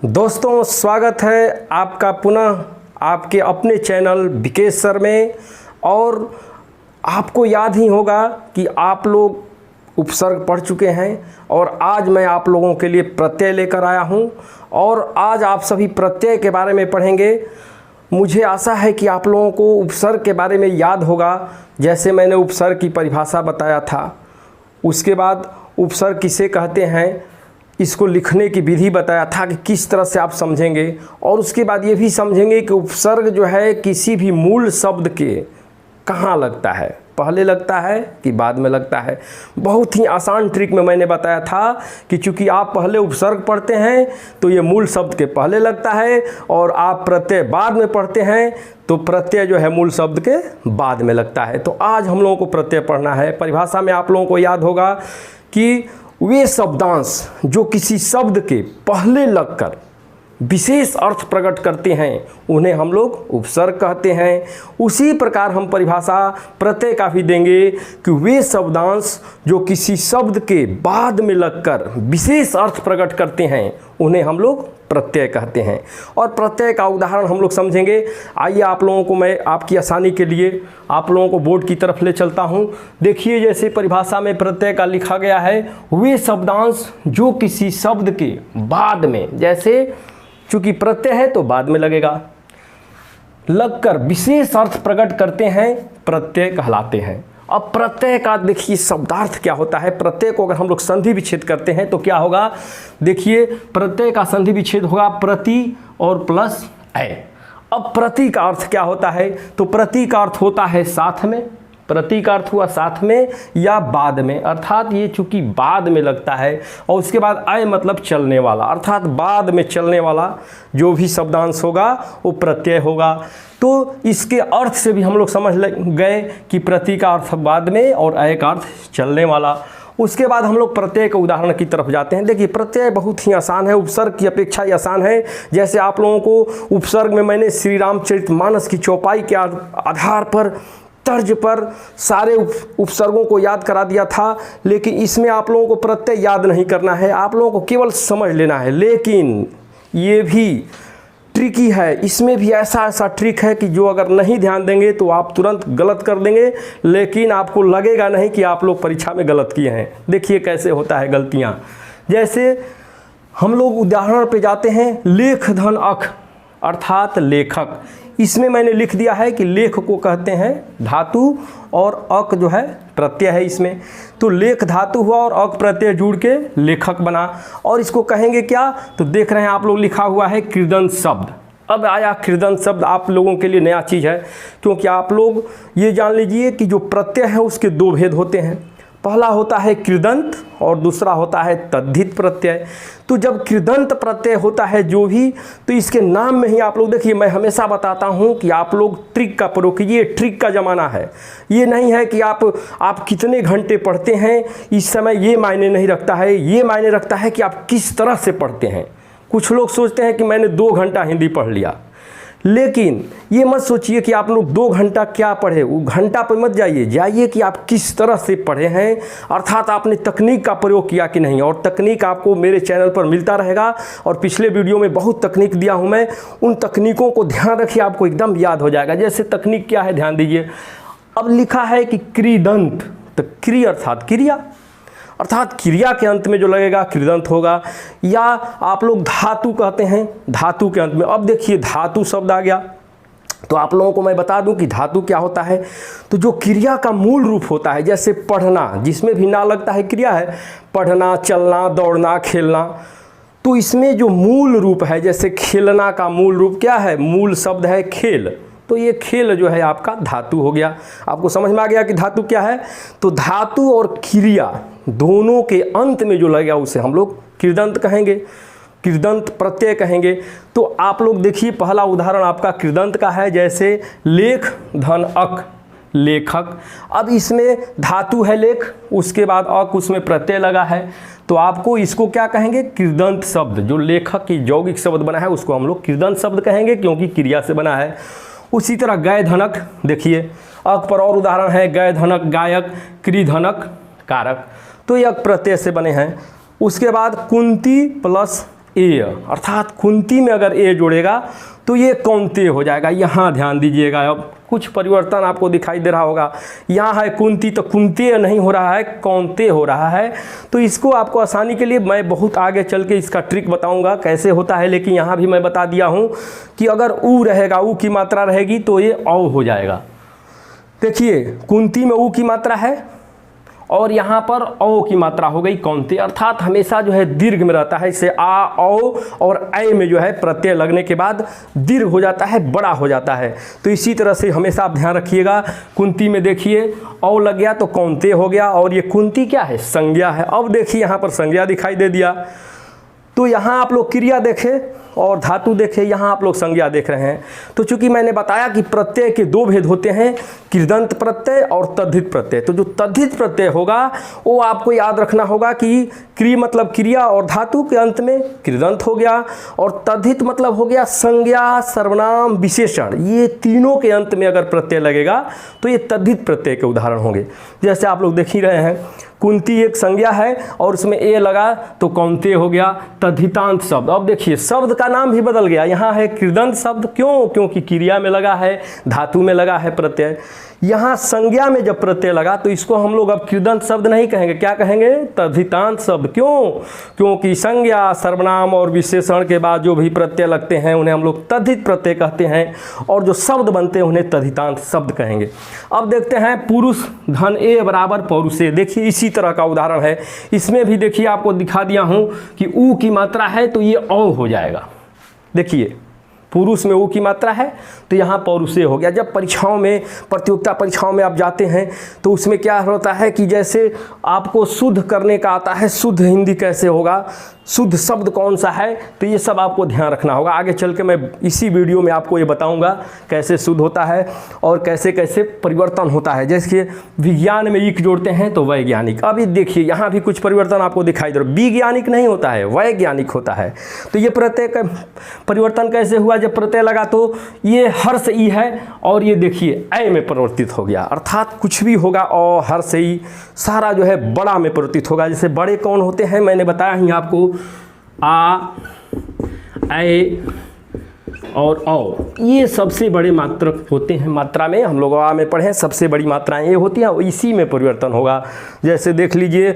दोस्तों, स्वागत है आपका पुनः आपके अपने चैनल विकेश सर में। और आपको याद ही होगा कि आप लोग उपसर्ग पढ़ चुके हैं और आज मैं आप लोगों के लिए प्रत्यय लेकर आया हूं और आज आप सभी प्रत्यय के बारे में पढ़ेंगे। मुझे आशा है कि आप लोगों को उपसर्ग के बारे में याद होगा, जैसे मैंने उपसर्ग की परिभाषा बताया था। उसके बाद उपसर्ग किसे कहते हैं, इसको लिखने की विधि बताया था कि किस तरह से आप समझेंगे। और उसके बाद ये भी समझेंगे कि उपसर्ग जो है किसी भी मूल शब्द के कहाँ लगता है, पहले लगता है कि बाद में लगता है। बहुत ही आसान ट्रिक में मैंने बताया था कि चूँकि आप पहले उपसर्ग पढ़ते हैं तो ये मूल शब्द के पहले लगता है, और आप प्रत्यय बाद में पढ़ते हैं तो प्रत्यय जो है मूल शब्द के बाद में लगता है। तो आज हम लोगों को प्रत्यय पढ़ना है। परिभाषा में आप लोगों को याद होगा कि वे शब्दांश जो किसी शब्द के पहले लगकर विशेष अर्थ प्रकट करते हैं उन्हें हम लोग उपसर्ग कहते हैं। उसी प्रकार हम परिभाषा प्रत्यय का भी देंगे कि वे शब्दांश जो किसी शब्द के बाद में लगकर विशेष अर्थ प्रकट करते हैं उन्हें हम लोग प्रत्यय कहते हैं। और प्रत्यय का उदाहरण हम लोग समझेंगे। आइए आप लोगों को मैं आपकी आसानी के लिए आप लोगों को बोर्ड की तरफ ले चलता हूं। देखिए, जैसे परिभाषा में प्रत्यय का लिखा गया है, वे शब्दांश जो किसी शब्द के बाद में, जैसे चूंकि प्रत्यय है तो बाद में लगेगा, लगकर विशेष अर्थ प्रकट करते हैं, प्रत्यय कहलाते हैं। अब प्रत्यय का देखिए शब्दार्थ क्या होता है। प्रत्यय को अगर हम लोग संधि विच्छेद करते हैं तो क्या होगा, देखिए प्रत्यय का संधि विच्छेद होगा प्रति और प्लस अय। अब प्रति का अर्थ क्या होता है, तो प्रति का अर्थ होता है साथ में। प्रति का अर्थ हुआ साथ में या बाद में, अर्थात ये चूंकि बाद में लगता है। और उसके बाद अय मतलब चलने वाला, अर्थात बाद में चलने वाला जो भी शब्दांश होगा वो प्रत्यय होगा। तो इसके अर्थ से भी हम लोग समझ गए कि प्रति का अर्थ बाद में और अय का अर्थ चलने वाला। उसके बाद हम लोग प्रत्यय के उदाहरण की तरफ जाते हैं। देखिए, प्रत्यय बहुत ही आसान है, उपसर्ग की अपेक्षा ही आसान है। जैसे आप लोगों को उपसर्ग में मैंने श्री रामचरितमानस की चौपाई के आधार पर, तर्ज पर सारे उपसर्गों को याद करा दिया था, लेकिन इसमें आप लोगों को प्रत्यय याद नहीं करना है, आप लोगों को केवल समझ लेना है। लेकिन ये भी ट्रिकी है, इसमें भी ऐसा ट्रिक है कि जो अगर नहीं ध्यान देंगे तो आप तुरंत गलत कर देंगे, लेकिन आपको लगेगा नहीं कि आप लोग परीक्षा में गलत किए हैं। देखिए कैसे होता है गलतियाँ। जैसे हम लोग उदाहरण पे जाते हैं, लेख धन अख अर्थात लेखक। इसमें मैंने लिख दिया है कि लेख को कहते हैं धातु और अक जो है प्रत्यय है इसमें। तो लेख धातु हुआ और अक प्रत्यय जुड़ के लेखक बना। और इसको कहेंगे क्या, तो देख रहे हैं आप लोग लिखा हुआ है कृदंत शब्द। अब आया कृदंत शब्द, आप लोगों के लिए नया चीज़ है, क्योंकि आप लोग ये जान लीजिए कि जो प्रत्यय है उसके दो भेद होते हैं। पहला होता है कृदंत और दूसरा होता है तद्धित प्रत्यय। तो जब कृदंत प्रत्यय होता है जो भी, तो इसके नाम में ही आप लोग देखिए, मैं हमेशा बताता हूं कि आप लोग ट्रिक का प्रयोग कीजिए। ट्रिक का ज़माना है, ये नहीं है कि आप कितने घंटे पढ़ते हैं इस समय ये मायने नहीं रखता है। ये मायने रखता है कि आप किस तरह से पढ़ते हैं। कुछ लोग सोचते हैं कि मैंने 2 घंटा हिंदी पढ़ लिया, लेकिन ये मत सोचिए कि आप लोग 2 घंटा क्या पढ़े, वो घंटा पर मत जाइए कि आप किस तरह से पढ़े हैं, अर्थात आपने तकनीक का प्रयोग किया कि नहीं। और तकनीक आपको मेरे चैनल पर मिलता रहेगा, और पिछले वीडियो में बहुत तकनीक दिया हूं मैं, उन तकनीकों को ध्यान रखिए, आपको एकदम याद हो जाएगा। जैसे तकनीक क्या है ध्यान दीजिए। अब लिखा है कि कृदंत, तो क्री अर्थात क्रिया, अर्थात क्रिया के अंत में जो लगेगा कृदंत होगा। या आप लोग धातु कहते हैं, धातु के अंत में। अब देखिए धातु शब्द आ गया, तो आप लोगों को मैं बता दूं कि धातु क्या होता है। तो जो क्रिया का मूल रूप होता है, जैसे पढ़ना, जिसमें भी ना लगता है क्रिया है, पढ़ना, चलना, दौड़ना, खेलना। तो इसमें जो मूल रूप है, जैसे खेलना का मूल रूप क्या है, मूल शब्द है खेल, तो ये खेल जो है आपका धातु हो गया। आपको समझ में आ गया कि धातु क्या है। तो धातु और क्रिया दोनों के अंत में जो लगेगा उसे हम लोग कृदंत कहेंगे, कृदंत प्रत्यय कहेंगे। तो आप लोग देखिए, पहला उदाहरण आपका कृदंत का है, जैसे लेख धन अक लेखक। अब इसमें धातु है लेख, उसके बाद अक उसमें प्रत्यय लगा है, तो आपको इसको क्या कहेंगे, कृदंत शब्द। जो लेखक की यौगिक शब्द बना है उसको हम लोग कृदंत शब्द कहेंगे, क्योंकि क्रिया से बना है। उसी तरह गय धनक, देखिए अक पर और उदाहरण है, गय धनक गायक, क्री धनक कारक। तो ये अक प्रत्यय से बने हैं। उसके बाद कुंती प्लस ए, अर्थात कुंती में अगर ए जोड़ेगा तो ये कौंते हो जाएगा। यहाँ ध्यान दीजिएगा, अब कुछ परिवर्तन आपको दिखाई दे रहा होगा। यहाँ है कुंती तो कुंते नहीं हो रहा है, कौंते हो रहा है। तो इसको आपको आसानी के लिए मैं बहुत आगे चल के इसका ट्रिक बताऊंगा कैसे होता है, लेकिन यहाँ भी मैं बता दिया हूँ कि अगर ऊ रहेगा, ऊ की मात्रा रहेगी तो ये औ हो जाएगा। देखिए कुंती में ऊ की मात्रा है और यहाँ पर औ की मात्रा हो गई कौंते, अर्थात हमेशा जो है दीर्घ में रहता है। इससे आ, औ और ऐ में जो है प्रत्यय लगने के बाद दीर्घ हो जाता है, बड़ा हो जाता है। तो इसी तरह से हमेशा आप ध्यान रखिएगा। कुंती में देखिए औ लग गया तो कौंते हो गया, और ये कुंती क्या है, संज्ञा है। अब देखिए यहाँ पर संज्ञा दिखाई दे दिया, तो यहाँ आप लोग क्रिया देखें और धातु देखें, यहाँ आप लोग संज्ञा देख रहे हैं। तो चूंकि मैंने बताया कि प्रत्यय के दो भेद होते हैं, कृदंत प्रत्यय और तद्धित प्रत्यय। तो जो तद्धित प्रत्यय होगा वो आपको याद रखना होगा कि क्री मतलब क्रिया और धातु के अंत में कृदंत हो गया, और तद्धित मतलब हो गया संज्ञा, सर्वनाम, विशेषण, ये तीनों के अंत में अगर प्रत्यय लगेगा तो ये तद्धित प्रत्यय के उदाहरण होंगे। जैसे आप लोग देख ही रहे हैं, कुंती एक संज्ञा है और उसमें ए लगा तो कौंते हो गया, तद्धितांत शब्द। अब देखिए शब्द का नाम भी बदल गया, यहाँ है कृदंत शब्द, क्यों, क्योंकि क्रिया में लगा है, धातु में लगा है प्रत्यय। यहाँ संज्ञा में जब प्रत्यय लगा तो इसको हम लोग अब कृदंत शब्द नहीं कहेंगे, क्या कहेंगे, तद्धितांत शब्द। क्यों, क्योंकि संज्ञा, सर्वनाम और विशेषण के बाद जो भी प्रत्यय लगते हैं उन्हें हम लोग तद्धित प्रत्यय कहते हैं, और जो शब्द बनते हैं उन्हें तद्धितांत शब्द कहेंगे। अब देखते हैं पुरुष धन ए बराबर पौरुषे। देखिए इसी तरह का उदाहरण है, इसमें भी देखिए आपको दिखा दिया हूँ कि ऊ की मात्रा है तो ये औ हो जाएगा। देखिए पुरुष में ऊ की मात्रा है तो यहाँ पौरुषे हो गया। जब परीक्षाओं में, प्रतियोगिता परीक्षाओं में आप जाते हैं तो उसमें क्या होता है कि जैसे आपको शुद्ध करने का आता है, शुद्ध हिंदी कैसे होगा, शुद्ध शब्द कौन सा है, तो ये सब आपको ध्यान रखना होगा। आगे चल के मैं इसी वीडियो में आपको ये बताऊंगा कैसे शुद्ध होता है और कैसे कैसे परिवर्तन होता है। जैसे विज्ञान में ईक जोड़ते हैं तो वैज्ञानिक। अभी देखिए यहाँ भी कुछ परिवर्तन आपको दिखाई दे रहा है, वैज्ञानिक नहीं होता है, वैज्ञानिक होता है। तो ये प्रत्यय का परिवर्तन कैसे हुआ, जब प्रत्यय लगा तो ये हर्ष ई है और ये देखिए ऐ में परिवर्तित हो गया, अर्थात कुछ भी होगा और हर्ष ई सारा जो है बड़ा में परिवर्तित होगा। जैसे बड़े कौन होते हैं, मैंने बताया ही आपको, आ, ऐ और औ, ये सबसे बड़े मात्रक होते हैं। मात्रा में हम लोग आ में पढ़े, सबसे बड़ी मात्राएं ये होती हैं, इसी में परिवर्तन होगा। जैसे देख लीजिए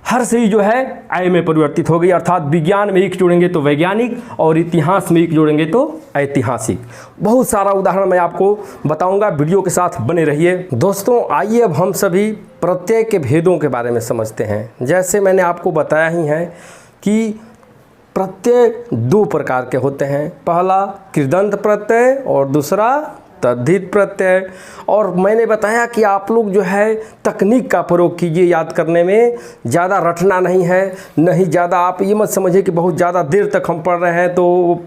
हर्ष ई जो है ऐ में परिवर्तित हो गई, अर्थात विज्ञान में ईक जोड़ेंगे तो वैज्ञानिक और इतिहास में ईक जोड़ेंगे तो ऐतिहासिक। बहुत सारा उदाहरण मैं आपको बताऊंगा, वीडियो के साथ बने रहिए। दोस्तों आइए अब हम सभी प्रत्यय के भेदों के बारे में समझते हैं। जैसे मैंने आपको बताया ही है कि प्रत्यय दो प्रकार के होते हैं, पहला कृदंत प्रत्यय और दूसरा तद्धित प्रत्यय। और मैंने बताया कि आप लोग जो है तकनीक का प्रयोग कीजिए याद करने में, ज़्यादा रटना नहीं है, नहीं ज़्यादा आप ये मत समझिए कि बहुत ज़्यादा देर तक हम पढ़ रहे हैं तो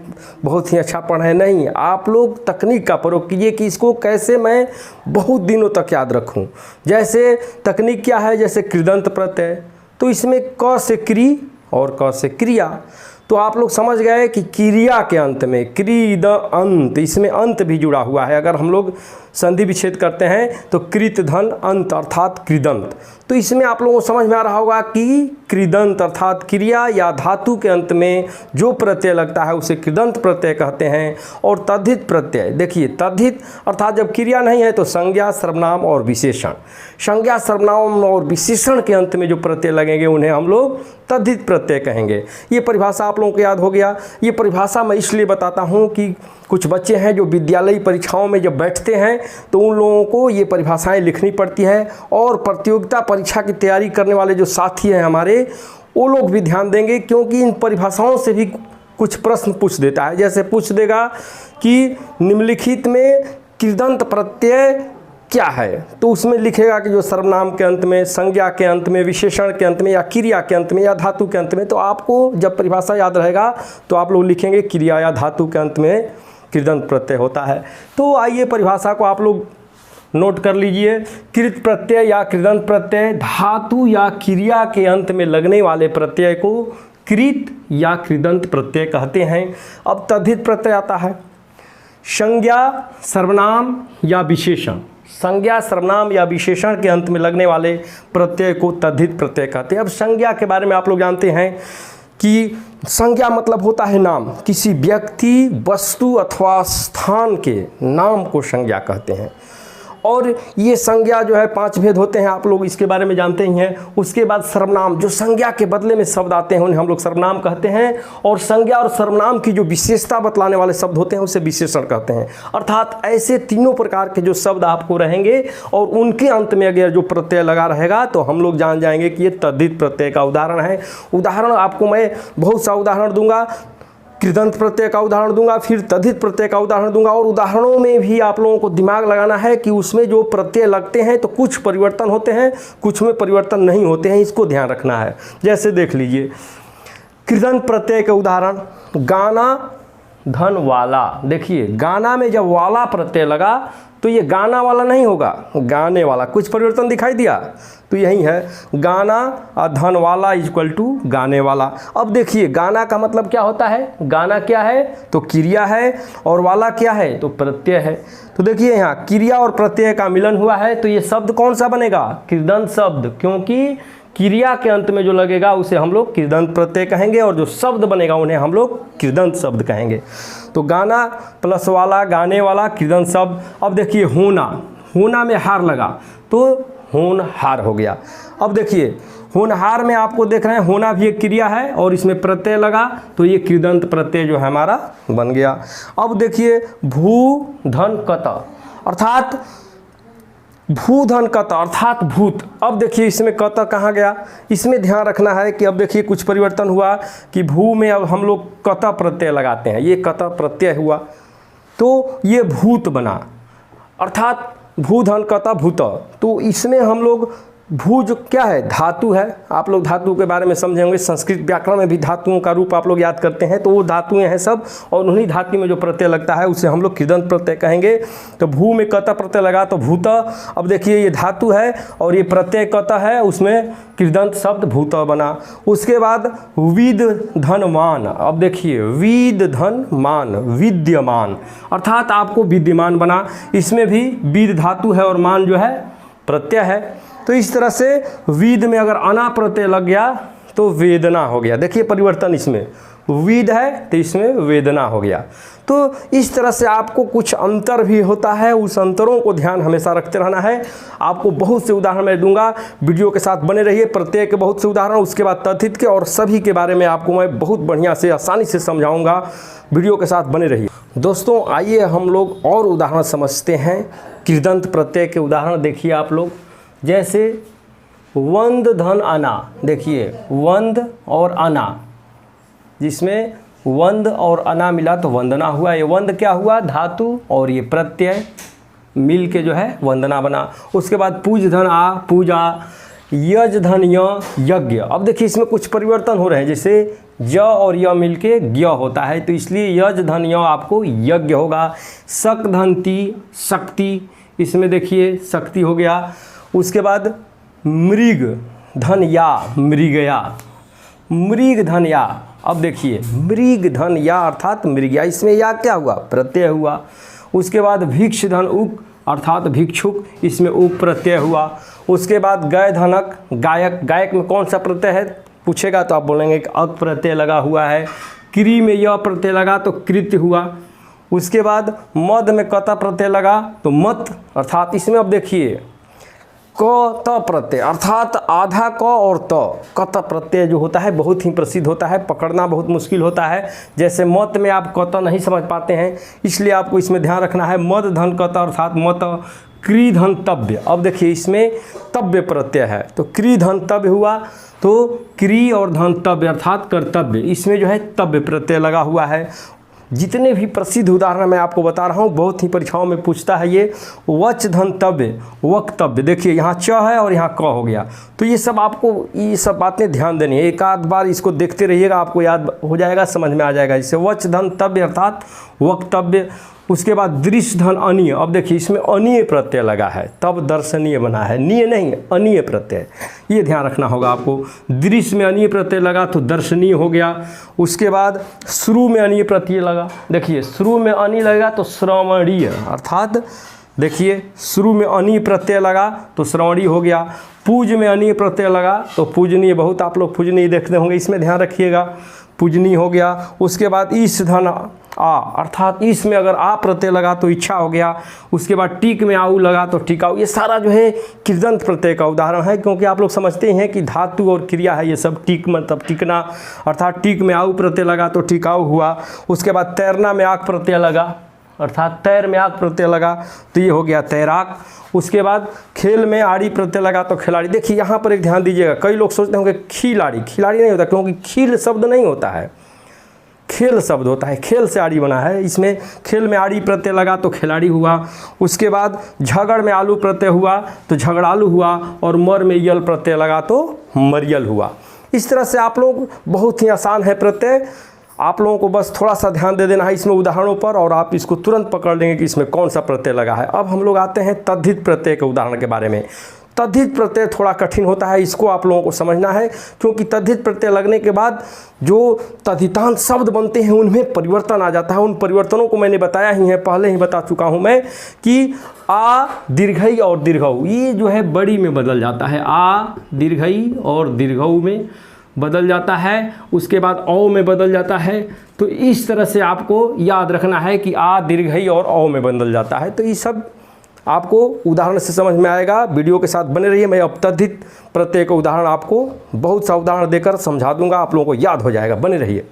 बहुत ही अच्छा पढ़ रहे हैं, नहीं, आप लोग तकनीक का प्रयोग कीजिए कि इसको कैसे मैं बहुत दिनों तक याद रखूं। जैसे तकनीक क्या है, जैसे कृदंत प्रत्यय तो इसमें क से क्री और क से क्रिया, तो आप लोग समझ गए कि क्रिया के अंत में कृद अंत, इसमें अंत भी जुड़ा हुआ है। अगर हम लोग संधि विच्छेद करते हैं तो कृत धन अंत अर्थात कृदंत। तो इसमें आप लोगों को समझ में आ रहा होगा कि कृदंत अर्थात क्रिया या धातु के अंत में जो प्रत्यय लगता है उसे कृदंत प्रत्यय कहते हैं। और तद्धित प्रत्यय, देखिए तद्धित अर्थात जब क्रिया नहीं है तो संज्ञा, सर्वनाम और विशेषण। संज्ञा, सर्वनाम और विशेषण के अंत में जो प्रत्यय लगेंगे उन्हें हम लोग तद्धित प्रत्यय कहेंगे। ये परिभाषा आप लोगों को याद हो गया। ये परिभाषा मैं इसलिए बताता हूँ कि कुछ बच्चे हैं जो विद्यालयी परीक्षाओं में जब बैठते हैं तो उन लोगों को ये परिभाषाएं लिखनी पड़ती है, और प्रतियोगिता परीक्षा की तैयारी करने वाले जो साथी हैं हमारे, वो लोग भी ध्यान देंगे, क्योंकि इन परिभाषाओं से भी कुछ प्रश्न पूछ देता है। जैसे पूछ देगा कि निम्नलिखित में कृदंत प्रत्यय क्या है, तो उसमें लिखेगा कि जो सर्वनाम के अंत में, संज्ञा के अंत में, विशेषण के अंत में या क्रिया के अंत में या धातु के अंत में। तो आपको जब परिभाषा याद रहेगा तो आप लोग लिखेंगे क्रिया या धातु के अंत में कृदंत प्रत्यय होता है। तो आइए परिभाषा को आप लोग नोट कर लीजिए। कृत प्रत्यय या कृदंत प्रत्यय धातु या क्रिया के अंत में लगने वाले प्रत्यय को कृत या कृदंत प्रत्यय कहते हैं। अब तद्धित प्रत्यय आता है, संज्ञा, सर्वनाम या विशेषण। संज्ञा, सर्वनाम या विशेषण के अंत में लगने वाले प्रत्यय को तद्धित प्रत्यय कहते हैं। अब संज्ञा के बारे में आप लोग जानते हैं कि संज्ञा मतलब होता है नाम, किसी व्यक्ति, वस्तु अथवा स्थान के नाम को संज्ञा कहते हैं। और ये संज्ञा जो है 5 भेद होते हैं, आप लोग इसके बारे में जानते ही हैं। उसके बाद सर्वनाम, जो संज्ञा के बदले में शब्द आते हैं उन्हें हम लोग सर्वनाम कहते हैं। और संज्ञा और सर्वनाम की जो विशेषता बतलाने वाले शब्द होते हैं उसे विशेषण कहते हैं। अर्थात ऐसे तीनों प्रकार के जो शब्द आपको रहेंगे और उनके अंत में अगर जो प्रत्यय लगा रहेगा तो हम लोग जान जाएंगे कि ये तद्धित प्रत्यय का उदाहरण है। उदाहरण आपको मैं बहुत सा उदाहरण दूंगा, कृदंत प्रत्यय का उदाहरण दूंगा, फिर तद्धित प्रत्यय का उदाहरण दूंगा। और उदाहरणों में भी आप लोगों को दिमाग लगाना है कि उसमें जो प्रत्यय लगते हैं तो कुछ परिवर्तन होते हैं, कुछ में परिवर्तन नहीं होते हैं, इसको ध्यान रखना है। जैसे देख लीजिए कृदंत प्रत्यय के उदाहरण, गाना, धन, वाला। देखिए गाना में जब वाला प्रत्यय लगा तो ये गाना वाला नहीं होगा, गाने वाला। कुछ परिवर्तन दिखाई दिया, तो यही है गाना और धन वाला इक्वल टू गाने वाला। अब देखिए गाना का मतलब क्या होता है, गाना क्या है तो क्रिया है, और वाला क्या है तो प्रत्यय है। तो देखिए यहाँ क्रिया और प्रत्यय का मिलन हुआ है, तो ये शब्द कौन सा बनेगा, कृदंत शब्द, क्योंकि क्रिया के अंत में जो लगेगा उसे हम लोग कृदंत प्रत्यय कहेंगे और जो शब्द बनेगा उन्हें हम लोग कृदंत शब्द कहेंगे। तो गाना प्लस वाला, गाने वाला, कृदंत शब्द। अब देखिए होना, होना में हार लगा तो होनहार हो गया। अब देखिए होनहार में आपको देख रहे हैं होना भी एक क्रिया है और इसमें प्रत्यय लगा तो ये कृदंत प्रत्यय जो है हमारा बन गया। अब देखिए भू धन कत, अर्थात भू धन कत अर्थात भूत। अब देखिए इसमें कत कहाँ गया, इसमें ध्यान रखना है कि अब देखिए कुछ परिवर्तन हुआ कि भू में अब हम लोग कत प्रत्यय लगाते हैं, ये कत प्रत्यय हुआ तो ये भूत बना, अर्थात भू धन कता भूत। तो इसमें हम लोग भू जो क्या है धातु है, आप लोग धातु के बारे में समझे होंगे, संस्कृत व्याकरण में भी धातुओं का रूप आप लोग याद करते हैं, तो वो धातुएं हैं सब, और उन्हीं धातु में जो प्रत्यय लगता है उसे हम लोग कृदंत प्रत्यय कहेंगे। तो भू में कत प्रत्यय लगा तो भूत। अब देखिए ये धातु है और ये प्रत्यय कत है, उसमें कृदंत शब्द भूत बना। उसके बाद विद धन मान, अब देखिए विद धन मान, विद्यमान, अर्थात आपको विद्यमान बना, इसमें भी विद धातु है और मान जो है प्रत्यय है। तो इस तरह से विद में अगर अना प्रत्यय लग गया तो वेदना हो गया। देखिए परिवर्तन, इसमें विद है तो इसमें वेदना हो गया। तो इस तरह से आपको कुछ अंतर भी होता है, उस अंतरों को ध्यान हमेशा रखते रहना है। आपको बहुत से उदाहरण मैं दूंगा, वीडियो के साथ बने रहिए। प्रत्यय के बहुत से उदाहरण, उसके बाद तद्धित के, और सभी के बारे में आपको मैं बहुत बढ़िया से आसानी से समझाऊंगा। वीडियो के साथ बने रहिए। दोस्तों आइए हम लोग और उदाहरण समझते हैं। कृदंत प्रत्यय के उदाहरण देखिए आप लोग, जैसे वंद धन अना। देखिए वंद और अना, जिसमें वंद और अना मिला तो वंदना हुआ। ये वंद क्या हुआ, धातु और ये प्रत्यय मिल के जो है वंदना बना। उसके बाद पूज धन आ, पूजा, यज धन य, यज्ञ। अब देखिए इसमें कुछ परिवर्तन हो रहे हैं, जैसे ज और य मिल के ज्ञ होता है, तो इसलिए यज धन य आपको यज्ञ होगा। शक धन ती, शक्ति, इसमें देखिए शक्ति हो गया। उसके बाद मृग धन या, मृगया, मृग धन या। अब देखिए मृग धन या अर्थात मृगया, इसमें या क्या हुआ, प्रत्यय हुआ। उसके बाद भिक्ष धन उक अर्थात भिक्षुक, इसमें उक प्रत्यय हुआ। उसके बाद गय धनक, गायक, गायक में कौन सा प्रत्यय है पूछेगा तो आप बोलेंगे कि अक प्रत्यय लगा हुआ है। क्री में यह प्रत्यय लगा तो कृत्य हुआ। उसके बाद मद में कता प्रत्यय लगा तो मत, अर्थात इसमें अब देखिए क त प्रत्यय, अर्थात आधा क और त, कत प्रत्यय जो होता है बहुत ही प्रसिद्ध होता है, पकड़ना बहुत मुश्किल होता है। जैसे मत में आप कत नहीं समझ पाते हैं, इसलिए आपको इसमें ध्यान रखना है। मद धन कत अर्थात मत। क्री धन तव्य, अब देखिए इसमें तव्य प्रत्यय है तो क्री धन तव्य हुआ, तो क्री और धन तव्य अर्थात कर्तव्य, इसमें जो है तव्य प्रत्यय लगा हुआ है। जितने भी प्रसिद्ध उदाहरण मैं आपको बता रहा हूँ, बहुत ही परीक्षाओं में पूछता है ये। वच धनतव्य, वक्तव्य, देखिए यहाँ च है और यहाँ क हो गया, तो ये सब आपको ये सब बातें ध्यान देनी है। एक आध बार इसको देखते रहिएगा, आपको याद हो जाएगा, समझ में आ जाएगा। इससे वच धनतव्य अर्थात वक्तव्य। उसके बाद दृश्य धन अनीय, अब देखिए इसमें अनीय प्रत्यय लगा है तब दर्शनीय बना है, नीय नहीं अनीय प्रत्यय, ये ध्यान रखना होगा आपको। दृश्य में अनीय प्रत्यय लगा तो दर्शनीय हो गया। उसके बाद शुरू में अनीय प्रत्यय लगा, देखिए शुरू में अनीय लगेगा तो श्रवणीय, अर्थात देखिए शुरू में अनीय प्रत्यय लगा तो श्रवणीय हो गया। पूज में अनीय प्रत्यय लगा तो पूजनीय, बहुत आप लोग पूजनीय देखते होंगे, इसमें ध्यान रखिएगा। पूजनी हो गया। उसके बाद ईश धन आ, अर्थात ईश में अगर आ प्रत्यय लगा तो इच्छा हो गया। उसके बाद टीक में आऊ लगा तो टिकाऊ। ये सारा जो है कृदंत प्रत्यय का उदाहरण है, क्योंकि आप लोग समझते हैं कि धातु और क्रिया है ये सब। टीक मतलब टिकना, अर्थात टीक में आऊ प्रत्यय लगा तो टिकाऊ हुआ। उसके बाद तैरना में आक प्रत्यय लगा, अर्थात तैर में आक प्रत्यय लगा तो ये हो गया तैराक। उसके बाद खेल में आड़ी प्रत्यय लगा तो खिलाड़ी। देखिए यहाँ पर एक ध्यान दीजिएगा, कई लोग सोचते होंगे खिलाड़ी, खिलाड़ी नहीं होता, क्योंकि खील शब्द नहीं होता है, खेल शब्द होता है। खेल से आड़ी बना है, इसमें खेल में आड़ी प्रत्यय लगा तो खिलाड़ी हुआ। उसके बाद झगड़ में आलू प्रत्यय हुआ तो झगड़ालू हुआ, और मर में यल प्रत्यय लगा तो मरियल हुआ। इस तरह से आप लोग, बहुत ही आसान है प्रत्यय, आप लोगों को बस थोड़ा सा ध्यान दे देना है इसमें उदाहरणों पर, और आप इसको तुरंत पकड़ लेंगे कि इसमें कौन सा प्रत्यय लगा है। अब हम लोग आते हैं तद्धित प्रत्यय के उदाहरण के बारे में। तद्धित प्रत्यय थोड़ा कठिन होता है, इसको आप लोगों को समझना है, क्योंकि तद्धित प्रत्यय लगने के बाद जो तद्धितांत शब्द बनते हैं उनमें परिवर्तन आ जाता है। उन परिवर्तनों को मैंने बताया ही है, पहले ही बता चुका हूँ मैं, कि आ दीर्घई और दीर्घऊ ये जो है बड़ी में बदल जाता है, आ दीर्घई और दीर्घऊ में बदल जाता है। उसके बाद औ में बदल जाता है। तो इस तरह से आपको याद रखना है कि आ दीर्घई और औ में बदल जाता है। तो ये सब आपको उदाहरण से समझ में आएगा। वीडियो के साथ बने रहिए, मैं अब तद्धित प्रत्यय का उदाहरण आपको बहुत सा उदाहरण देकर समझा दूंगा, आप लोगों को याद हो जाएगा, बने रहिए।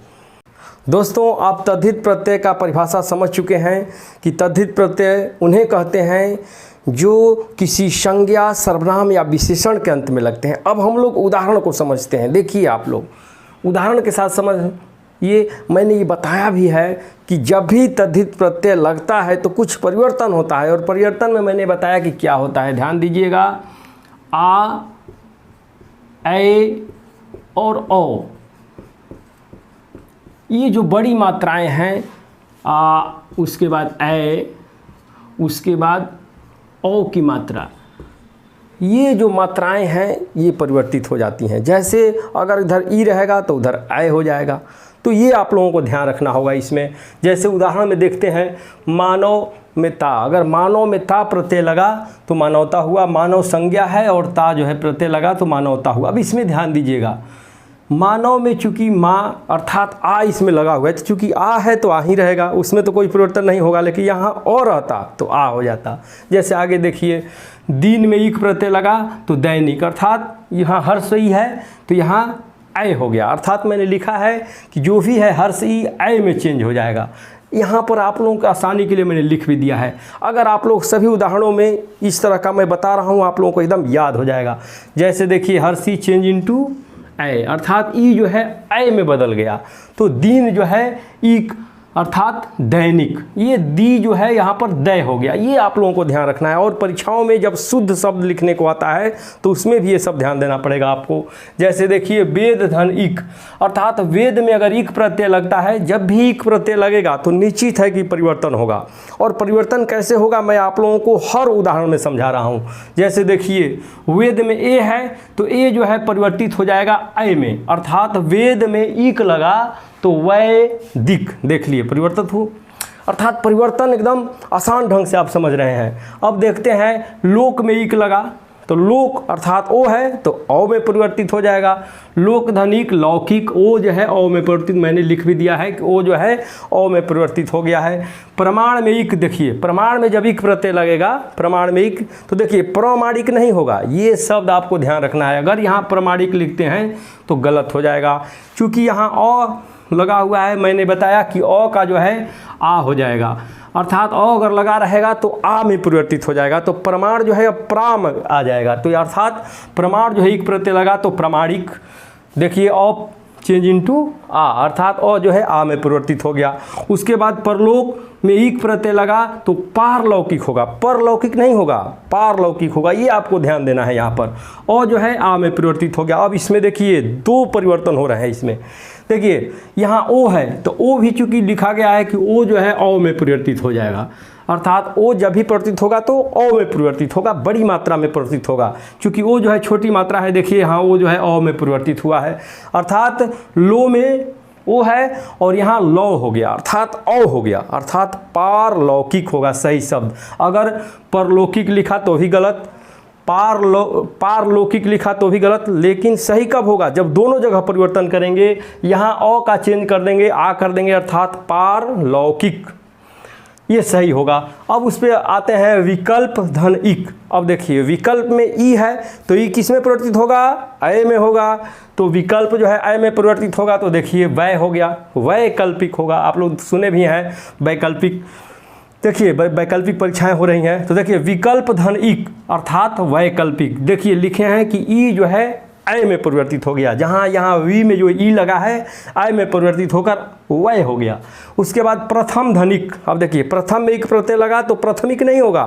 दोस्तों, आप तद्धित प्रत्यय का परिभाषा समझ चुके हैं कि तद्धित प्रत्यय उन्हें कहते हैं जो किसी संज्ञा, सर्वनाम या विशेषण के अंत में लगते हैं। अब हम लोग उदाहरण को समझते हैं। देखिए आप लोग उदाहरण के साथ समझ, ये मैंने ये बताया भी है कि जब भी तद्धित प्रत्यय लगता है तो कुछ परिवर्तन होता है, और परिवर्तन में मैंने बताया कि क्या होता है, ध्यान दीजिएगा। आ, ए और ओ, ये जो बड़ी मात्राएं हैं, आ, उसके बाद ए, उसके बाद ओ की मात्रा, ये जो मात्राएं हैं ये परिवर्तित हो जाती हैं। जैसे अगर इधर ई रहेगा तो उधर ए हो जाएगा। तो ये आप लोगों को ध्यान रखना होगा इसमें। जैसे उदाहरण में देखते हैं, मानव में ता, अगर मानव में ता प्रत्यय लगा तो मानवता हुआ। मानव संज्ञा है और ता जो है प्रत्यय लगा तो मानवता हुआ। अब इसमें ध्यान दीजिएगा, मानव में चूंकि माँ अर्थात आ इसमें लगा हुआ है, तो चूंकि आ है तो आ ही रहेगा, उसमें तो कोई परिवर्तन नहीं होगा। लेकिन यहाँ और रहता तो आ हो जाता। जैसे आगे देखिए, दिन में इक प्रत्यय लगा तो दैनिक, अर्थात यहाँ हर्ष ई है तो यहाँ ऐ हो गया। अर्थात मैंने लिखा है कि जो भी है हर्ष ई ऐ में चेंज हो जाएगा। यहाँ पर आप लोगों को आसानी के लिए मैंने लिख भी दिया है। अगर आप लोग सभी उदाहरणों में इस तरह का मैं बता रहा हूँ, आप लोगों को एकदम याद हो जाएगा। जैसे देखिए, हर्षी चेंज इनटू ऐ, अर्थात ई जो है ऐ में बदल गया। तो दिन जो है इक, अर्थात दैनिक, ये दी जो है यहाँ पर दै हो गया। ये आप लोगों को ध्यान रखना है। और परीक्षाओं में जब शुद्ध शब्द लिखने को आता है तो उसमें भी ये सब ध्यान देना पड़ेगा आपको। जैसे देखिए, वेद धन इक, अर्थात वेद में अगर इक प्रत्यय लगता है, जब भी इक प्रत्यय लगेगा तो निश्चित है कि परिवर्तन होगा। और परिवर्तन कैसे होगा मैं आप लोगों को हर उदाहरण में समझा रहा हूँ। जैसे देखिए, वेद में ए है तो ए जो है परिवर्तित हो जाएगा ऐ में, अर्थात वेद में इक लगा तो वैदिक, देख लिए परिवर्तित हो। अर्थात परिवर्तन एकदम आसान ढंग से आप समझ रहे हैं। अब देखते हैं, लोक में इक लगा तो लोक अर्थात ओ है तो औ में परिवर्तित हो जाएगा। लोक धनिक लौकिक, ओ जो है औ में परिवर्तित, मैंने लिख भी दिया है कि ओ जो है औ में परिवर्तित हो गया है। प्रमाण में इक, देखिए प्रमाण में जब इक प्रत्यय लगेगा, प्रमाण में इक, तो देखिए प्रमाणिक नहीं होगा। ये शब्द आपको ध्यान रखना है। अगर यहाँ प्रमाणिक लिखते हैं तो गलत हो जाएगा, क्योंकि यहाँ औ लगा हुआ है। मैंने बताया कि औ का जो है आ हो जाएगा, अर्थात औ अगर लगा रहेगा तो आ में परिवर्तित हो जाएगा। तो प्रमाण जो है अब प्राम आ जाएगा। तो अर्थात प्रमाण जो है एक प्रत्यय लगा तो प्रमाणिक, देखिए औ चेंज इनटू आ, अर्थात औ जो है आ में परिवर्तित हो गया। उसके बाद परलोक में एक प्रत्यय लगा तो पारलौकिक होगा, परलौकिक नहीं होगा, पारलौकिक होगा। ये आपको ध्यान देना है। यहाँ पर औ जो है आ में परिवर्तित हो गया। अब इसमें देखिए दो परिवर्तन हो रहे हैं इसमें। देखिए यहाँ ओ है तो ओ भी चूंकि लिखा गया है कि ओ जो है औ में परिवर्तित हो जाएगा, अर्थात ओ जब भी परिवर्तित होगा तो औ में परिवर्तित होगा, बड़ी मात्रा में परिवर्तित होगा। क्योंकि ओ जो है छोटी मात्रा है, देखिए यहाँ ओ जो है औ में परिवर्तित हुआ है, अर्थात लो में ओ है और यहाँ लौ हो गया, अर्थात औ हो गया, अर्थात पारलौकिक होगा सही शब्द। अगर परलौकिक लिखा तो भी गलत, पारलौकिक लिखा तो भी गलत, लेकिन सही कब होगा? जब दोनों जगह परिवर्तन करेंगे, यहाँ अ का चेंज कर देंगे, आ कर देंगे, अर्थात पारलौकिक, ये सही होगा। अब उस पर आते हैं विकल्प धन इक। अब देखिए विकल्प में ई है तो ई किस में परिवर्तित होगा? अय में होगा। तो विकल्प जो है अय में परिवर्तित होगा तो देखिए वै हो गया, वैकल्पिक होगा। आप लोग सुने भी हैं वैकल्पिक। देखिए वैकल्पिक परीक्षाएं हो रही हैं तो देखिए विकल्प धन इक अर्थात वैकल्पिक। देखिए लिखे हैं कि ई जो है अय में परिवर्तित हो गया, जहाँ यहाँ वी में जो ई लगा है अय में परिवर्तित होकर वै हो गया। उसके बाद प्रथम धनिक। अब देखिए प्रथम में इक प्रत्यय लगा तो प्राथमिक नहीं होगा,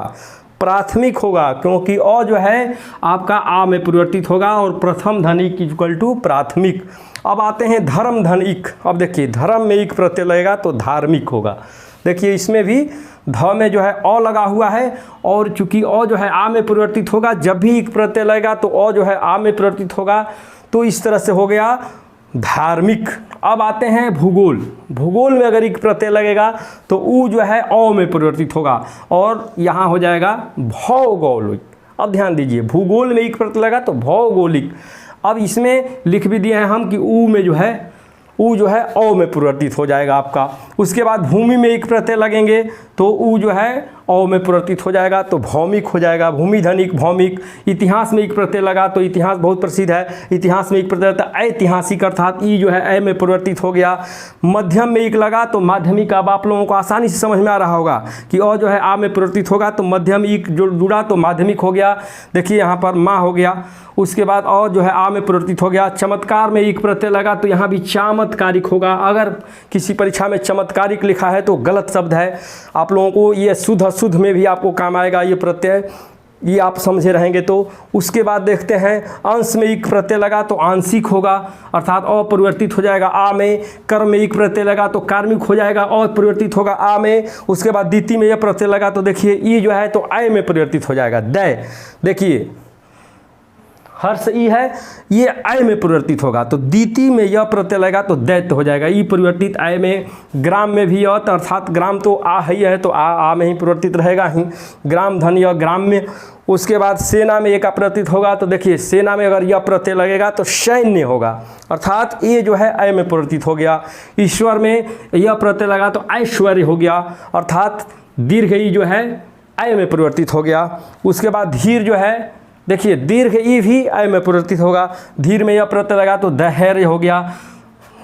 प्राथमिक होगा, क्योंकि अ जो है आपका आ में परिवर्तित होगा और प्रथम धनिक इक्वल टू प्राथमिक। अब आते हैं धर्म धनिक। अब देखिए धर्म में इक प्रत्यय लगेगा तो धार्मिक होगा। देखिए इसमें भी ध में जो है अ लगा हुआ है और चूंकि अ जो है आ में परिवर्तित होगा, जब भी इक प्रत्यय लगेगा तो अ जो है आ में परिवर्तित होगा, तो इस तरह से हो गया धार्मिक। अब आते हैं भूगोल। भूगोल में अगर इक प्रत्यय लगेगा तो ऊ जो है अ में परिवर्तित होगा और यहाँ हो जाएगा भौगोलिक। अब ध्यान दीजिए भूगोल में इक प्रत्यय लगा तो भौगोलिक। अब इसमें लिख भी दिए हैं हम कि ऊ में जो है ऊ जो है अ में परिवर्तित हो जाएगा आपका। उसके बाद भूमि में एक प्रत्यय लगेंगे तो ऊ जो है अ में परिवर्तित हो जाएगा तो भौमिक हो जाएगा, भूमि धनिक भौमिक। इतिहास में एक प्रत्यय लगा तो इतिहास बहुत प्रसिद्ध है, इतिहास में एक प्रत्यय था ऐतिहासिक अर्थात ई जो है अ में परिवर्तित हो गया। मध्यम में एक लगा तो माध्यमिक। अब आप लोगों को आसानी से समझ में आ रहा होगा कि अ जो है आ में परिवर्तित होगा तो मध्यम एक जो जुड़ा तो माध्यमिक हो गया। देखिए यहाँ पर माँ हो गया। उसके बाद अ जो है आ में परिवर्तित हो गया। चमत्कार में एक प्रत्यय लगा तो यहाँ भी चमत्कारिक होगा। अगर किसी परीक्षा में चमत्कारिक लिखा है तो गलत शब्द है, आप लोगों को ये शुद्ध अशुद्ध में भी आपको काम आएगा ये प्रत्यय, ये आप समझे रहेंगे तो। उसके बाद देखते हैं अंश में एक प्रत्यय लगा तो आंशिक होगा अर्थात अपरिवर्तित हो जाएगा आ में। कर्म में एक प्रत्यय लगा तो कार्मिक हो जाएगा, अपरिवर्तित होगा आ में। उसके बाद द्वितीय में यह प्रत्यय लगा तो देखिए ई जो है तो आय में परिवर्तित हो जाएगा दै। देखिए हर्ष ई है ये आय में परिवर्तित होगा तो द्वितीय में यह प्रत्यय लगेगा तो दैत्य हो जाएगा, ई परिवर्तित आय में। ग्राम में भी यह अर्थात ग्राम तो आ ही है तो आ में ही परिवर्तित रहेगा ही, ग्राम धन यह ग्राम में। उसके बाद सेना में एक अपरिवर्तित होगा तो देखिए सेना में अगर यह प्रत्यय लगेगा तो सैन्य होगा अर्थात ये जो है आय में परिवर्तित हो गया। ईश्वर में यह प्रत्यय लगा तो ऐश्वर्य हो गया अर्थात दीर्घ ई जो है आय में परिवर्तित हो गया। उसके बाद धीर जो है देखिए दीर्घ ई भी आय में परिवर्तित होगा, धीर में यह प्रत्यय लगा तो धैर्य हो गया।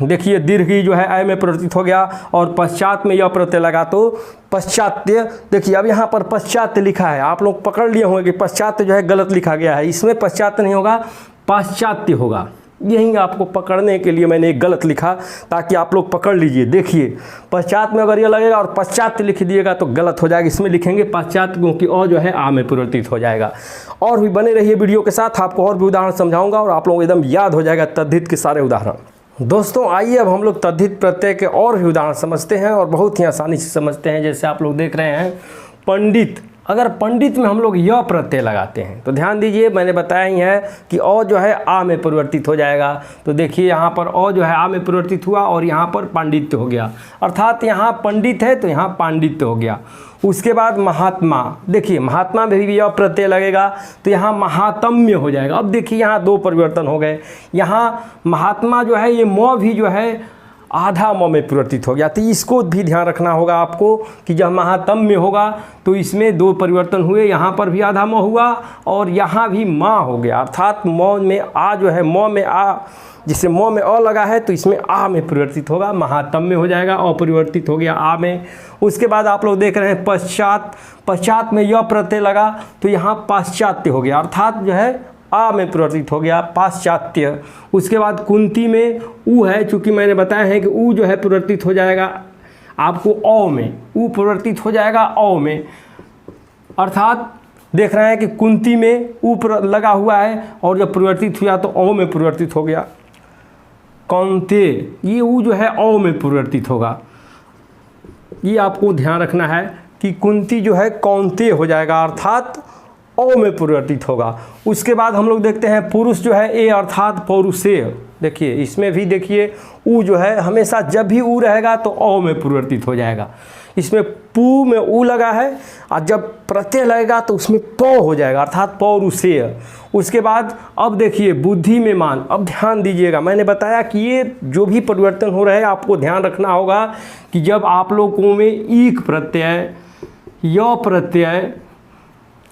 देखिए दीर्घ ई जो है आय में परिवर्तित हो गया और पश्चात में यह प्रत्यय लगा तो पश्चात्य। देखिए अब यहाँ पर पश्चात्य लिखा है, आप लोग पकड़ लिए होंगे कि पश्चात्य जो है गलत लिखा गया है, इसमें पश्चात्य नहीं होगा पाश्चात्य होगा। यही आपको पकड़ने के लिए मैंने एक गलत लिखा ताकि आप लोग पकड़ लीजिए। देखिए पश्चात में अगर ये लगेगा और पश्चात लिख दिएगा तो गलत हो जाएगा, इसमें लिखेंगे पश्चात क्योंकि अ जो है आ में परिवर्तित हो जाएगा। और भी बने रहिए वीडियो के साथ, आपको और भी उदाहरण समझाऊंगा और आप लोगों को एकदम याद हो जाएगा तद्धित के सारे उदाहरण। दोस्तों आइए अब हम लोग तद्धित प्रत्यय के और भी उदाहरण समझते हैं और बहुत ही आसानी से समझते हैं। जैसे आप लोग देख रहे हैं पंडित, अगर पंडित में हम लोग य प्रत्यय लगाते हैं तो ध्यान दीजिए मैंने बताया ही है कि अ जो है आ में परिवर्तित हो जाएगा। तो देखिए यहाँ पर अ जो है आ में परिवर्तित हुआ और यहाँ पर पांडित्य हो गया अर्थात यहाँ पंडित है तो यहाँ पांडित्य हो गया। उसके बाद महात्मा, देखिए महात्मा में भी यह प्रत्यय लगेगा तो यहाँ महात्म्य हो जाएगा। अब देखिए यहाँ दो परिवर्तन हो गए, यहाँ महात्मा जो है ये म भी जो है आधा म में परिवर्तित हो गया। तो इसको भी ध्यान रखना होगा आपको कि जब महात्म्य होगा तो इसमें दो परिवर्तन हुए, यहाँ पर भी आधा म हुआ और यहाँ भी माँ हो गया अर्थात म में आ जो है म में आ, जिससे म में अ लगा है तो इसमें आ में परिवर्तित होगा, महात्म्य हो जाएगा, अपरिवर्तित हो गया आ में। उसके बाद आप लोग देख रहे हैं पश्चात, पश्चात में यह प्रत्यय लगा तो यहाँ पाश्चात्य हो गया अर्थात जो है आ में परिवर्तित हो गया पाश्चात्य। उसके बाद कुंती में ऊ है, चूँकि मैंने बताया है कि ऊ जो है परिवर्तित हो जाएगा आपको अ में, ऊ परिवर्तित हो जाएगा अ में अर्थात देख रहे हैं कि कुंती में ऊ लगा हुआ है और जब परिवर्तित हुआ तो अ में परिवर्तित हो गया। कौंते ये ऊ जो है अ में परिवर्तित होगा, ये आपको ध्यान रखना है कि कुंती जो है कौंते हो जाएगा अर्थात अ में परिवर्तित होगा। उसके बाद हम लोग देखते हैं पुरुष जो है ए अर्थात पौरुषेय, देखिए इसमें भी देखिए ऊ जो है हमेशा जब भी ऊ रहेगा तो औ में परिवर्तित हो जाएगा। इसमें पू में ऊ लगा है और जब प्रत्यय लगेगा तो उसमें प हो जाएगा, अर्थात पौरुषेय। उसके बाद अब देखिए बुद्धि में मान। अब ध्यान दीजिएगा, मैंने बताया कि ये जो भी परिवर्तन हो रहे हैं आपको ध्यान रखना होगा कि जब आप लोगों में ईक प्रत्यय, य प्रत्यय,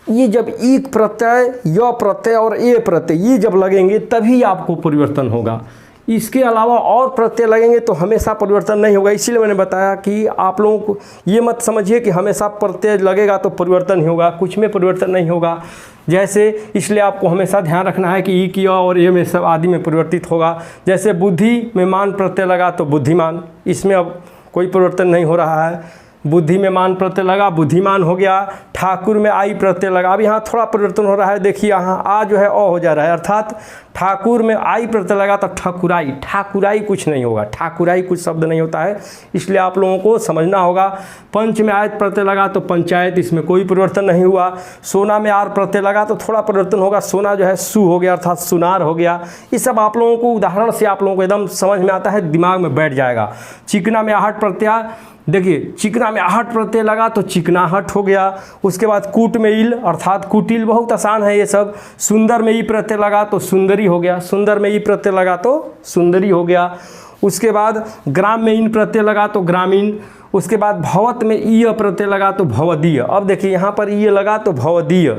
ये जब ईक प्रत्यय, य प्रत्यय और ए प्रत्यय ये जब लगेंगे तभी आपको परिवर्तन होगा। इसके अलावा और प्रत्यय लगेंगे तो हमेशा परिवर्तन नहीं होगा। इसीलिए मैंने बताया कि आप लोगों को ये मत समझिए कि हमेशा प्रत्यय लगेगा तो परिवर्तन ही होगा, कुछ में परिवर्तन नहीं होगा। जैसे इसलिए आपको हमेशा ध्यान रखना है कि ई की और ए में सब आदि में परिवर्तित होगा। जैसे बुद्धि में मान प्रत्यय लगा तो बुद्धिमान, इसमें अब कोई परिवर्तन नहीं हो रहा है। बुद्धि में मान प्रत्यय लगा, बुद्धिमान हो गया। ठाकुर में आई प्रत्यय लगा, अब यहाँ थोड़ा परिवर्तन हो रहा है। देखिए यहाँ आ जो है ओ हो जा रहा है, अर्थात ठाकुर में आई प्रत्यय लगा तो ठकुराई, ठाकुराई कुछ नहीं होगा, ठाकुराई कुछ शब्द नहीं होता है, इसलिए आप लोगों को समझना होगा। पंच में आयत प्रत्यय लगा तो पंचायत, इसमें कोई परिवर्तन नहीं हुआ। सोना में आर प्रत्यय लगा तो थोड़ा परिवर्तन होगा, सोना जो है सु हो गया अर्थात सुनार हो गया। ये सब आप लोगों को उदाहरण से आप लोगों को एकदम समझ में आता है, दिमाग में बैठ जाएगा। चिकना में आहट प्रत्यय, देखिए चिकना में आहट प्रत्यय लगा तो चिकनाहट हो गया। उसके बाद कूट में इल अर्थात कुटिल, बहुत आसान है ये सब। सुंदर में ई प्रत्यय लगा तो सुंदरी हो गया, सुंदर में ई प्रत्यय लगा तो सुंदरी हो गया। उसके बाद ग्राम में इन प्रत्यय लगा तो ग्रामीण। उसके बाद भवत में ईय प्रत्यय लगा तो भवदीय। अब देखिए यहाँ पर ईय लगा तो भवदीय,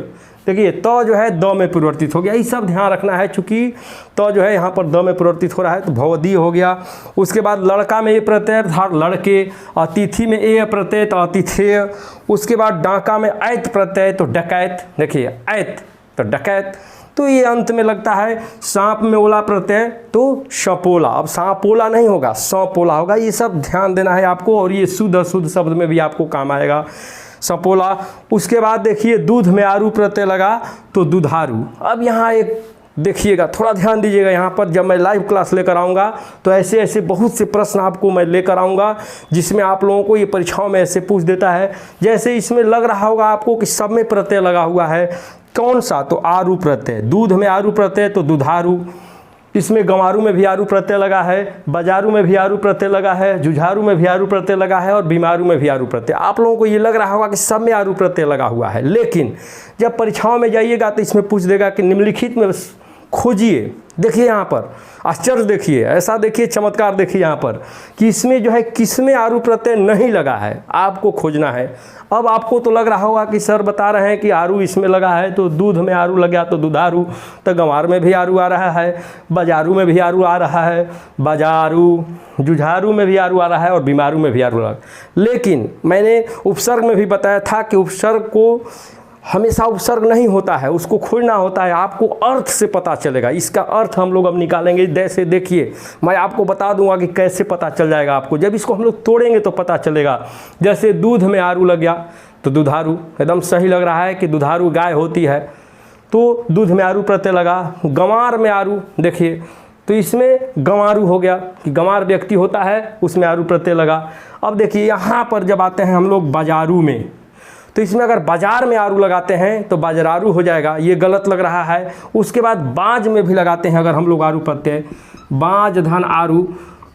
देखिए तो जो है द में परिवर्तित हो गया। ये सब ध्यान रखना है, चूँकि तो जो है यहाँ पर द में परिवर्तित हो रहा है तो भवदीय हो गया। उसके बाद लड़का में ए प्रत्यय अर्थात लड़के, अतिथि में ए प्रत्यय तो अतिथेय। उसके बाद डाका में ऐत प्रत्यय तो डकैत, देखिए ऐत तो डकैत। तो ये अंत में लगता है सांप में ओला प्रत्यय तो शपोला, अब सांपोला नहीं होगा सौपोला होगा। ये सब ध्यान देना है आपको, और ये शुद्ध अशुद्ध शब्द में भी आपको काम आएगा सपोला। उसके बाद देखिए दूध में आरू प्रत्यय लगा तो दुधारू। अब यहाँ एक देखिएगा, थोड़ा ध्यान दीजिएगा, यहाँ पर जब मैं लाइव क्लास लेकर आऊँगा तो ऐसे ऐसे बहुत से प्रश्न आपको मैं लेकर आऊँगा जिसमें आप लोगों को ये परीक्षाओं में ऐसे पूछ देता है। जैसे इसमें लग रहा होगा आपको कि सब में प्रत्यय लगा हुआ है, कौन सा, तो आरू प्रत्यय। दूध में आरू प्रत्यय तो दुधारू। इसमें गंवारू में भी आरू प्रत्यय लगा है, बाजारू में भी आरू प्रत्यय लगा है, जुझारू में भी आरू प्रत्यय लगा है और बीमारू में भी आरू प्रत्यय। आप लोगों को ये लग रहा होगा कि सब में आरू प्रत्यय लगा हुआ है, लेकिन जब परीक्षाओं में जाइएगा तो इसमें पूछ देगा कि निम्नलिखित में खोजिए। देखिए यहाँ पर आश्चर्य देखिए, ऐसा देखिए चमत्कार देखिए यहाँ पर कि इसमें जो है किसमें आरू प्रत्यय नहीं लगा है, आपको खोजना है। अब आपको तो लग रहा होगा कि सर बता रहे हैं कि आरू इसमें लगा है तो दूध में आरू लगा तो दुधारू, तो गंवार में भी आरू आ रहा है, बाजारू में भी आरू आ रहा है, बाजारू, जुझारू में भी आरू आ रहा है और बीमारू में भी आरू आ रहा है। लेकिन मैंने उपसर्ग में भी बताया था कि उपसर्ग को हमेशा उपसर्ग नहीं होता है, उसको खोजना होता है, आपको अर्थ से पता चलेगा। इसका अर्थ हम लोग अब निकालेंगे। जैसे देखिए मैं आपको बता दूंगा कि कैसे पता चल जाएगा आपको, जब इसको हम लोग तोड़ेंगे तो पता चलेगा। जैसे दूध में आरू लग गया तो दुधारू, एकदम सही लग रहा है कि दुधारू गाय होती है तो दूध में आरू प्रत्यय लगा। गंवार में आरू, देखिए तो इसमें गंवारू हो गया कि गंवार व्यक्ति होता है, उसमें आरू प्रत्यय लगा। अब देखिए यहाँ पर जब आते हैं हम लोग बाजारू में, तो इसमें अगर बाजार में आरू लगाते हैं तो बाजरारू हो जाएगा, ये गलत लग रहा है। उसके बाद बाज में भी लगाते हैं अगर हम लोग आरू प्रत्यय, बाज धन आरू,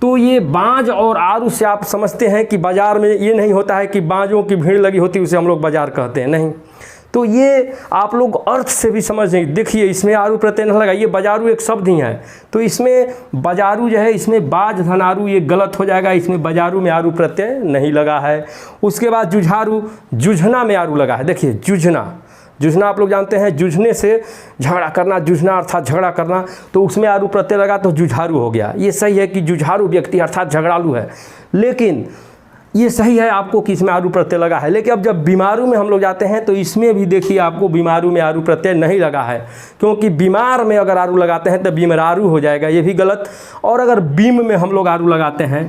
तो ये बाज और आरू से आप समझते हैं कि बाजार में ये नहीं होता है कि बाजों की भीड़ लगी होती है उसे हम लोग बाजार कहते हैं, नहीं। तो ये आप लोग अर्थ से भी समझें। देखिए इसमें आरू प्रत्यय नहीं लगा, ये बाजारू एक शब्द ही है, तो इसमें बाजारू जो है इसमें बाज धन आरू, ये गलत हो जाएगा, इसमें बाजारू में आरू प्रत्यय नहीं लगा है। उसके बाद जुझारू, जुझना में आरू लगा है। देखिए जुझना, जुझना आप लोग जानते हैं जुझने से झगड़ा करना, जुझना अर्थात झगड़ा करना, तो उसमें आरू प्रत्यय लगा तो जुझारू हो गया। ये सही है कि जुझारू व्यक्ति अर्थात झगड़ालू है, लेकिन ये सही है आपको कि इसमें आरू प्रत्यय लगा है। लेकिन अब जब बीमारू में हम लोग जाते हैं तो इसमें भी देखिए आपको बीमारू में आरू प्रत्यय नहीं लगा है, क्योंकि बीमार में अगर आरू लगाते हैं तो बीमरारू हो जाएगा, ये भी गलत। और अगर बीम में हम लोग आरू लगाते हैं,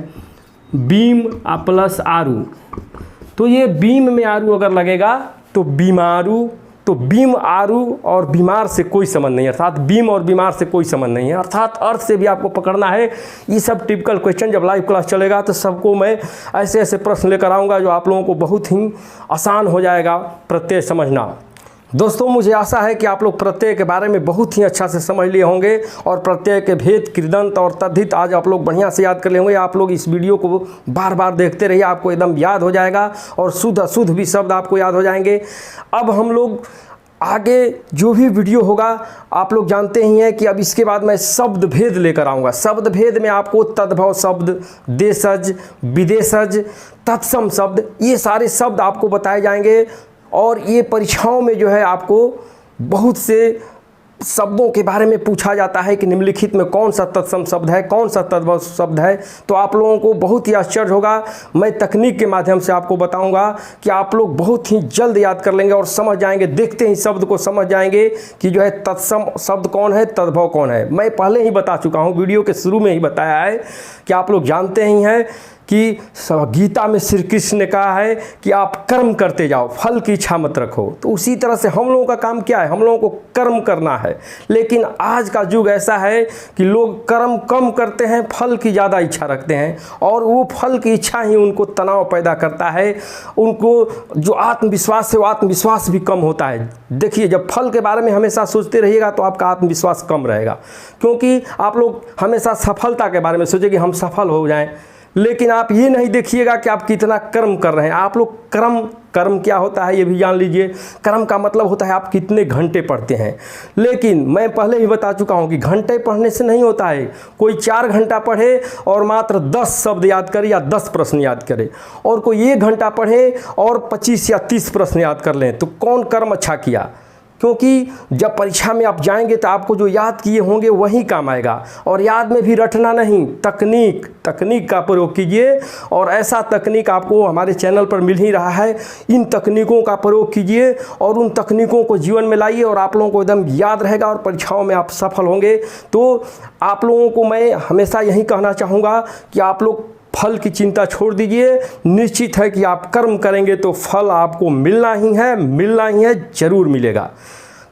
बीम प्लस आरू, तो ये बीम में आरू अगर लगेगा तो बीमारू, तो बीम आरू और बीमार से कोई संबंध नहीं है, अर्थात बीम और बीमार से कोई संबंध नहीं है, अर्थात अर्थ से भी आपको पकड़ना है। ये सब टिपिकल क्वेश्चन जब लाइव क्लास चलेगा तो सबको मैं ऐसे ऐसे प्रश्न लेकर आऊँगा जो आप लोगों को बहुत ही आसान हो जाएगा प्रत्यय समझना। दोस्तों मुझे आशा है कि आप लोग प्रत्यय के बारे में बहुत ही अच्छा से समझ लिए होंगे और प्रत्यय के भेद, कृदंत और तद्धित आज आप लोग बढ़िया से याद कर लिए होंगे। आप लोग इस वीडियो को बार बार देखते रहिए, आपको एकदम याद हो जाएगा और शुद्ध अशुद्ध भी शब्द आपको याद हो जाएंगे। अब हम लोग आगे जो भी वीडियो होगा आप लोग जानते ही हैं कि अब इसके बाद मैं शब्द भेद लेकर आऊँगा। शब्द भेद में आपको तद्भव शब्द, देशज, विदेशज, तत्सम शब्द, ये सारे शब्द आपको बताए जाएंगे और ये परीक्षाओं में जो है आपको बहुत से शब्दों के बारे में पूछा जाता है कि निम्नलिखित में कौन सा तत्सम शब्द है, कौन सा तद्भव शब्द है। तो आप लोगों को बहुत ही आश्चर्य होगा। मैं तकनीक के माध्यम से आपको बताऊंगा कि आप लोग बहुत ही जल्द याद कर लेंगे और समझ जाएंगे, देखते ही शब्द को समझ जाएंगे कि जो है तत्सम शब्द कौन है, तद्भव कौन है। मैं पहले ही बता चुका हूँ, वीडियो के शुरू में ही बताया है कि आप लोग जानते ही हैं कि गीता में श्री कृष्ण ने कहा है कि आप कर्म करते जाओ, फल की इच्छा मत रखो। तो उसी तरह से हम लोगों का काम क्या है, हम लोगों को कर्म करना है। लेकिन आज का युग ऐसा है कि लोग कर्म कम करते हैं, फल की ज़्यादा इच्छा रखते हैं और वो फल की इच्छा ही उनको तनाव पैदा करता है। उनको जो आत्मविश्वास है वो आत्मविश्वास भी कम होता है। देखिए, जब फल के बारे में हमेशा सोचते रहिएगा तो आपका आत्मविश्वास कम रहेगा, क्योंकि आप लोग हमेशा सफलता के बारे में सोचें कि हम सफल हो जाएं, लेकिन आप ये नहीं देखिएगा कि आप कितना कर्म कर रहे हैं। आप लोग कर्म क्या होता है ये भी जान लीजिए। कर्म का मतलब होता है आप कितने घंटे पढ़ते हैं। लेकिन मैं पहले ही बता चुका हूँ कि घंटे पढ़ने से नहीं होता है। कोई 4 घंटा पढ़े और मात्र 10 शब्द याद करे या 10 प्रश्न याद करे, और कोई 1 घंटा पढ़े और 25 या 30 प्रश्न याद कर लें, तो कौन कर्म अच्छा किया? क्योंकि जब परीक्षा में आप जाएंगे तो आपको जो याद किए होंगे वही काम आएगा। और याद में भी रटना नहीं, तकनीक का प्रयोग कीजिए। और ऐसा तकनीक आपको हमारे चैनल पर मिल ही रहा है। इन तकनीकों का प्रयोग कीजिए और उन तकनीकों को जीवन में लाइए और आप लोगों को एकदम याद रहेगा और परीक्षाओं में आप सफल होंगे। तो आप लोगों को मैं हमेशा यही कहना चाहूँगा कि आप लोग फल की चिंता छोड़ दीजिए। निश्चित है कि आप कर्म करेंगे तो फल आपको मिलना ही है, ज़रूर मिलेगा।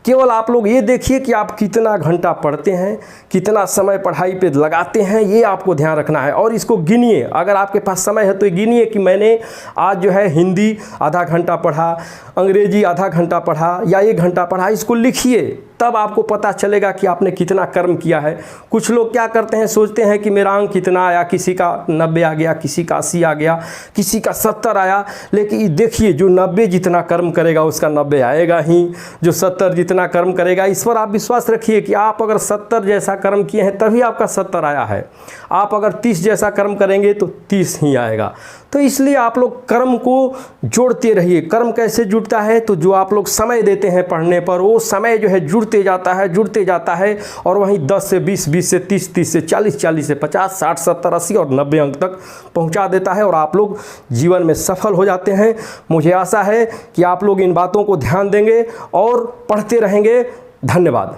केवल आप लोग ये देखिए कि आप कितना घंटा पढ़ते हैं, कितना समय पढ़ाई पे लगाते हैं, ये आपको ध्यान रखना है। और इसको गिनिए, अगर आपके पास समय है तो गिनिए कि मैंने आज जो है हिंदी आधा घंटा पढ़ा, अंग्रेजी आधा घंटा पढ़ा या 1 घंटा पढ़ा। इसको लिखिए, तब आपको पता चलेगा कि आपने कितना कर्म किया है। कुछ लोग क्या करते हैं, सोचते हैं कि मेरा अंक कितना आया, किसी का 90 आ गया, किसी का 80 आ गया, किसी का 70 आया। लेकिन देखिए, जो 90 जितना कर्म करेगा उसका 90 आएगा ही, जो 70 जितना कर्म करेगा। इस पर आप विश्वास रखिए कि आप अगर 70 जैसा कर्म किए हैं तभी आपका 70 आया है। आप अगर 30 जैसा कर्म करेंगे तो 30 ही आएगा। तो इसलिए आप लोग कर्म को जोड़ते रहिए। कर्म कैसे जुड़ता है, तो जो आप लोग समय देते हैं पढ़ने पर, वो समय जो है जुड़ते जाता है और वहीं 10 से 20, 20 से 30, 30 से 40, 40 से 50, 60, 70, 80 और 90 अंक तक पहुंचा देता है और आप लोग जीवन में सफल हो जाते हैं। मुझे आशा है कि आप लोग इन बातों को ध्यान देंगे और पढ़ते रहेंगे। धन्यवाद।